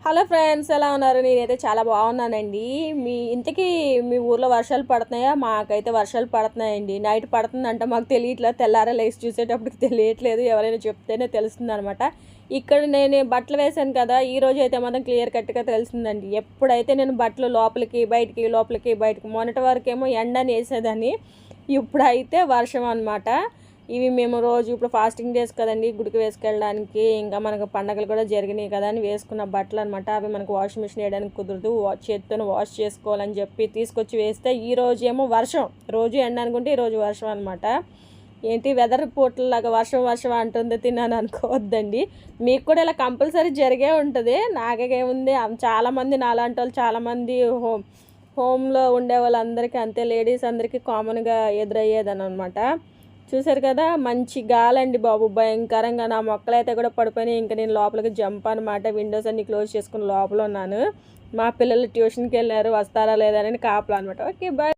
Hello friends, ఎలా ఉన్నారు? నేనైతే చాలా బాగున్నానండి. ఇంతకీ మీ ఊర్లో వర్షాలు పడుతున్నాయా? మాకైతే వర్షాలు పడుతున్నాయండి. నైట్ పడుతుందంట, మాకు తెలియట్లేదు. తెల్లారా లేచి చూసేటప్పటికి తెలియట్లేదు. ఎవరైనా చెప్తేనే తెలుస్తుంది అనమాట. ఇక్కడ నేను బట్టలు వేసాను కదా, ఈ రోజు అయితే మాత్రం క్లియర్ కట్గా తెలిసిందండి. ఎప్పుడైతే నేను బట్టలు లోపలికి బయటికి మొన్నటి వరకేమో ఎండని వేసేదాన్ని, ఇప్పుడైతే వర్షం అనమాట. ఇవి మేము రోజు ఇప్పుడు ఫాస్టింగ్ డేస్ కదండి, గుడికి వేసుకెళ్ళడానికి, ఇంకా మనకు పండగలు కూడా జరిగినాయి కదా అని వేసుకున్న బట్టలు అనమాట. అవి మనకు వాషింగ్ మిషన్ వేయడానికి కుదరదు, చేతితో వాష్ చేసుకోవాలని చెప్పి తీసుకొచ్చి వేస్తే ఈ రోజు ఏమో వర్షం. రోజు ఎండ అనుకుంటే ఈరోజు వర్షం అనమాట. ఏంటి వెదర్ రిపోర్ట్లాగా వర్షం అంటుంది, తిన్నాను అనుకోవద్దండి. మీకు కూడా ఇలా కంపల్సరీ జరిగే ఉంటుంది. నాకేముంది, చాలామంది నాలాంటి వాళ్ళు చాలామంది హోమ్లో ఉండే వాళ్ళందరికీ అంతే, లేడీస్ అందరికీ కామన్గా ఎదురయ్యేదని అనమాట. చూసారు కదా, మంచి గాలండి బాబు, భయంకరంగా. నా మొక్కలైతే కూడా పడిపోయినాయి. ఇంకా నేను లోపలికి జంప్ అనమాట. విండోస్ అన్ని క్లోజ్ చేసుకుని లోపల ఉన్నాను. మా పిల్లలు ట్యూషన్కి వెళ్ళారు, వస్తారా లేదా అని కాపలా అనమాట. Okay, bye.